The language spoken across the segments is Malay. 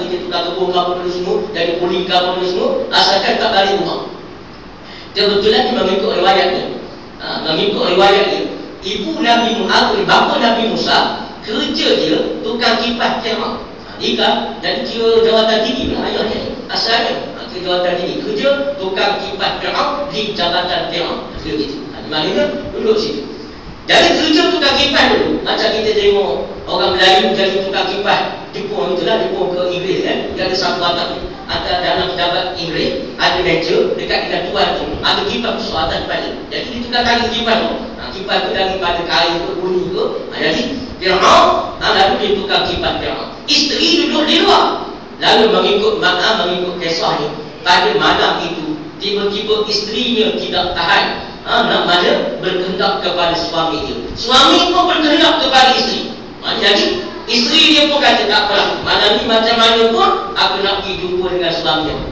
kita tukar kebun ke apa dulu semua, jadi poli ke apa dulu semua, asalkan tak balik rumah. Kebetulan dia mengikut riwayat ni. Mengikut riwayat ni, ibu Nabi Muhammad, bapa Nabi Musa, kerja dia tukang kipas Fir'aun. Nikah dan kira jawatan tinggi pula ayahnya. Asalnya kira jawatan tinggi, kerja tukang kipas Fir'aun di jabatan Fir'aun. Kira gitu. Maknanya duduk situ. Jadi kerja tukang kipas dulu. Macam kita tengok orang Melayu jadi tukang kipas Jepun, itulah Jepun ke Inggeris kan. Dia ada satu atap, ada dalam pejabat Inggeris, ada meja dekat dengan tuan tu, ada kipas besar atas kepala. Jadi dia tukang kali kipas tu. Kipas tu daripada kain ke bunyi ke. Jadi Fir'aun, lalu dia tukang kipas Fir'aun. Isteri duduk di luar. Lalu mengikut kisah ni, pada malam itu tiba-tiba isterinya tidak tahan, nak mana berkehendak kepada suami dia. Suami pun berkehendak kepada isteri. Jadi isteri dia pun kata tak apalah, malam ni macam mana pun aku nak pergi jumpa dengan suami aku.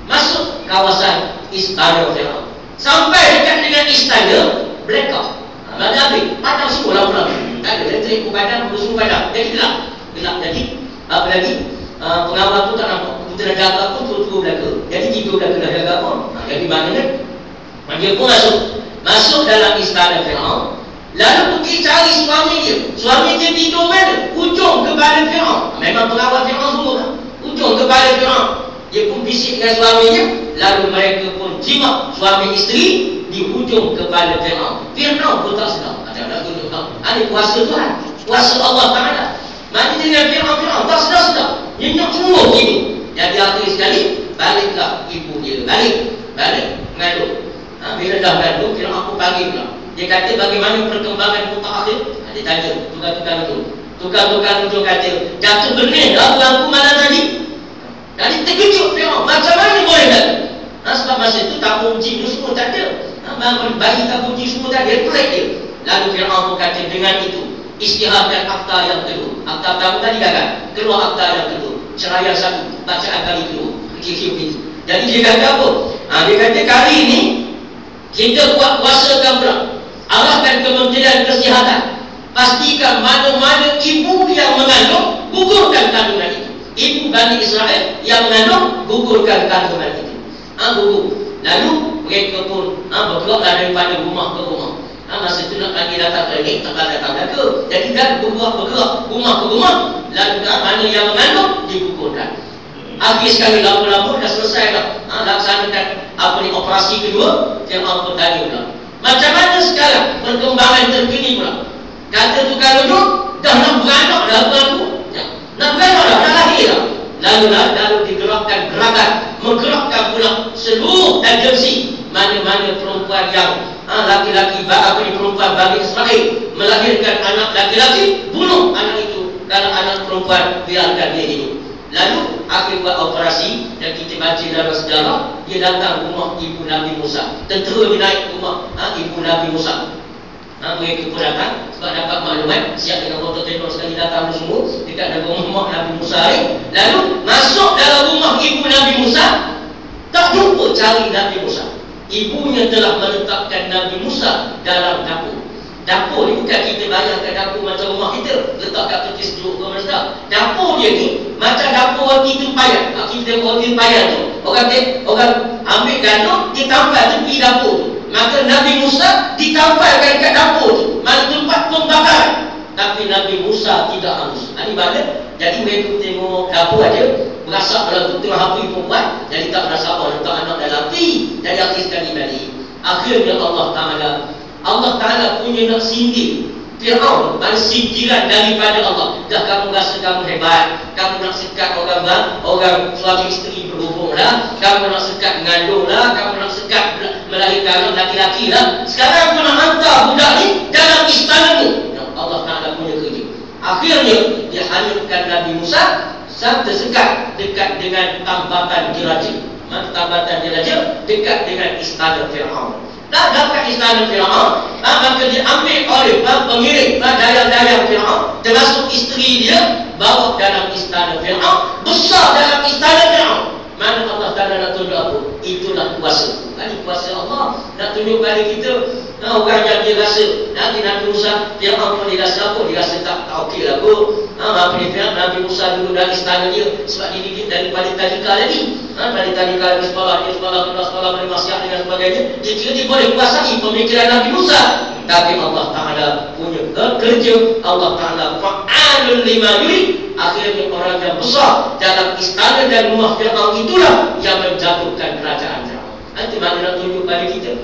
Masuk kawasan istana Fir'aun. Sampai dekat dengan istana, blackout. Mana habis? Padam semua lampu-lampu. Tak ada elektrik pun padam, semua padam. Jadi gelap. Jadi apa lagi? Pengawal tu tak nampak. Kita dah jaga pun tua-tua belaka. Jadi tiga belaka dah jaga pun. Jadi maknanya dia pun masuk dalam istana Fir'aun. Lalu pergi cari suami dia. Suami dia tidur mana? Hujung kepada Fir'aun. Memang pengawal Fir'aun semua kan? Hujung kepada Fir'aun. Dia pun bisik dengan suaminya. Lalu mereka pun jimat suami isteri di hujung kepada Fir'aun. Fir'aun pun tak sedar. Ada tunjuk tahu. Ini kuasa Tuhan, kuasa Allah Ta'ala. Mati dengan Fir'aun tak sedar-sedar. Nyenyak semua begitu. Jadi akhir sekali baliklah ibu dia. Balik mengandung. Bila dah mengandung, Fir'aun pun panggil pula. Dia kata bagaimana perkembangan mutakhir. Dia tanya tukar-tukar itu. Tukar-tukar itu kata, jatuh benih dah lampu malam tadi. Jadi terkejut Fir'aun. Macam mana boleh dah? Sebab masa itu tabung jin itu semua tak ada. Bagi tabung jin semua tak ada. Pelik dia. Lalu Fir'aun pun kata dengan itu, istiharkan akta yang kedua. Akta pertama tadi gagal. Keluar akta yang kedua. Ceraian satu. Bacaan kali kedua. Kira-kira begitu. Jadi dia kata apa? Dia kata kali ini kita buat kuasakan pula. Arahkan Kementerian Kesihatan. Pastikan mana-mana ibu yang mengandung, gugurkan kandungan itu. Ibu Bani Israel yang mengandung, gugurkan kandungan itu. Gugur. Lalu mereka pun bergeraklah daripada rumah ke rumah. Masa itu nak panggil datang klinik, tak datang ke. Jadi kan bergerak rumah ke rumah. Lalu mana yang mengandung, digugurkan. Akhir sekali lama-lama dah selesai dah. Laksanakan operasi kedua. Fir'aun pun tanya pula, macam mana sekarang perkembangan terkini pula? Kata tukar rujuk, dah nak beranak dah aku. Nak beranak dah lahir dah. Lalu digerakkan gerakan, menggerakkan pula seluruh agensi. Mana-mana perempuan yang laki-laki perempuan Bani Israel melahirkan anak laki-laki, bunuh anak itu. Kalau anak perempuan, biarkan dia hidup. Lalu akhir buat operasi, dan kita baca dalam sejarah, dia datang rumah ibu Nabi Musa. Tentera dia naik rumah ibu Nabi Musa. Mereka pun datang sebab dapat maklumat, siap dengan foto tembak sekali datang semua dekat dalam rumah Nabi Musa ni. Lalu masuk dalam rumah ibu Nabi Musa, tak jumpa cari Nabi Musa. Ibunya telah meletakkan Nabi Musa dalam dapur. Dapur ni bukan kita bayangkan dapur macam rumah kita, letak kat peti sejuk ke mana. Dapur dia ni macam dapur roti tempayan. Kita tengok roti tempayan tu, orang ambil gandum, ditampal tepi dapur tu. Maka Nabi Musa ditampalkan kat dapur tu, mana tempat pembakaran. Tapi Nabi Musa tidak hangus. Ini mana? Jadi mereka tengok dapur aja, berasap dalam tu, tengah api perempuan, jadi tak pernah sabar letak anak dalam api. Jadi akhir sekali balik. Akhirnya Allah Ta'ala punya nak sindir Fir'aun, bagi sindiran daripada Allah. Dah kamu rasa kamu hebat, kamu nak sekat orang suami isteri berhubung lah, kamu nak sekat mengandung lah, kamu nak sekat melahirkan laki-laki lah. Sekarang aku nak hantar budak ni dalam istanamu. Allah Ta'ala punya kerja. Akhirnya dia hanyutkan Nabi Musa sampai tersekat dekat dengan tambatan diraja. Tambatan diraja dekat dengan istana Fir'aun. Dalam istana Fir'aun, maka diambil oleh pengiring dayang-dayang Fir'aun, termasuk isteri dia, bawa dalam istana Fir'aun, besar dalam istana Fir'aun. Mana Allah Ta'ala nak tunjuk apa? Itulah kuasa. Ini kuasa Allah nak tunjuk pada kita. Orang yang dia rasa nanti Nabi Musa, Fir'aun pun dia rasa apa? Dia rasa tak okey lah kot. Nabi Musa dulu dari istana dia, sebab dia dididik daripada tadika lagi. Dari tadika lagi sekolah masyarakat dengan sebagainya. Dia boleh kuasai pemikiran Nabi Musa. Tapi Allah Ta'ala punya kerja. Allah Ta'ala fa'alun lima yurid. Akhirnya orang yang besar dalam istana dan rumah Fir'aun itulah yang menjatuhkan kerajaan Fir'aun. Itu mana nak tunjuk pada kita.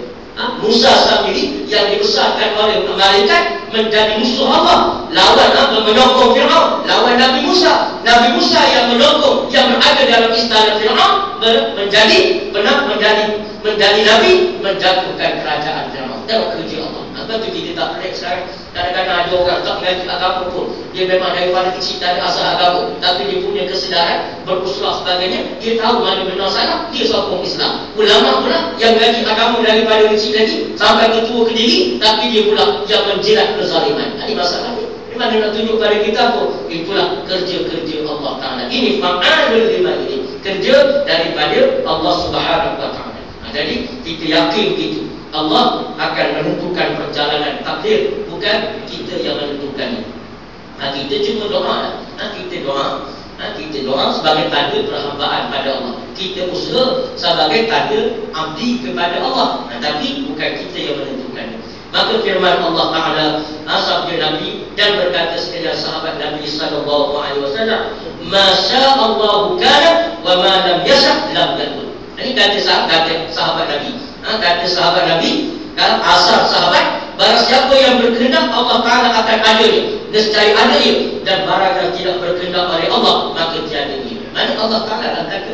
Musa sendiri yang dibesarkan oleh malaikat menjadi musuh Allah, lawan menyokong Fir'aun, lawan Nabi Musa. Nabi Musa yang menyokong, yang berada dalam istana Fir'aun menjadi Nabi, menjatuhkan kerajaan Fir'aun. Tengok kerja Allah. Tentu kita tak pelik sekarang. Kadang-kadang ada orang tak mengaji agama pun, dia memang daripada kecil tak ada asal agama, tapi dia punya kesedaran berusaha sebagainya, dia tahu mana benar salah, dia sokong Islam. Ulama pula yang mengaji agama daripada kecil lagi sampai ketua Kediri, tapi dia pula yang menjilat kezaliman. Ini masalah ni. Memang dia nak tunjuk pada kita pun, itulah kerja-kerja Allah Ta'ala. Ini fa'alul lima ini, kerja daripada Allah Subhanahu Wa Ta'ala. Jadi kita yakin begitu, Allah akan menentukan perjalanan takdir, bukan kita yang menentukannya. Kita cuma doa. Kita doa sebagai tanda perhambaan pada Allah. Kita usaha sebagai tanda abdi kepada Allah. Tapi bukan kita yang menentukannya. Maka firman Allah Ta'ala, sabda Nabi dan berkata sekalian sahabat Nabi sallallahu alaihi wasallam, "Ma sya'allahu kana wa ma lam yasha' lam yakun." Ini kata sahabat Nabi. Kata sahabat Nabi dalam asar sahabat, barang siapa yang berkehendak Allah Ta'ala akan ada dia, nescaya ada dia, dan barang yang tidak berkehendak oleh Allah maka tiada dia. Mana Allah Ta'ala akan kata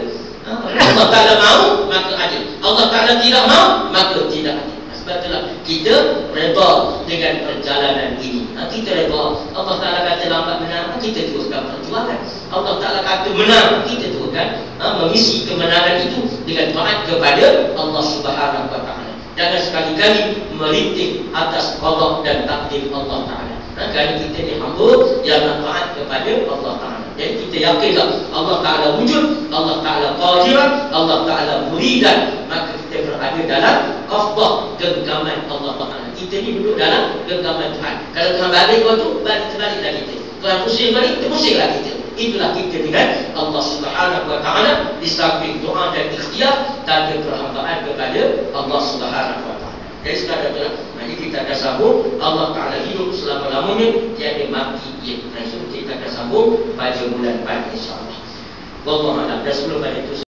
Allah Ta'ala mahu maka ada, Allah Ta'ala tidak mahu maka tidak ada. Sebab itulah kita redha dengan perjalanan ini. Kita redha. Allah Ta'ala kata lambat menang, kita teruskan perjuangan. Allah Ta'ala kata menang, kita teruskan mengisi kemenangan itu dengan taat kepada Allah Subhanahu Wa Ta'ala. Jangan sekali-kali merintih atas qada dan takdir Allah Ta'ala. Kerana kita ni hamba yang taat kepada Allah Ta'ala. Jadi kita yakinlah Allah Ta'ala wujud, Allah Ta'ala qadiran, Allah Ta'ala muridan. Maka kita berada dalam qafdah genggaman Allah Ta'ala. Kita ni duduk dalam genggaman Tuhan. Kalau Tuhan balik waktu, balik-baliklah kita. Tuhan pusing balik, pusinglah kita. Itulah kita dengan Allah Subhanahu Wa Ta'ala, di samping doa dan ikhtiar, tanda perhambaan kepada Allah Subhanahu Wa Ta'ala. Jadi sekadar nanti kita akan sambung. Allah Ta'ala hidup selama-lamanya, tiada mati ia. Dan kita akan sambung pada bulan 4 insyaAllah. Wallahualam. Dan sebelum pada itu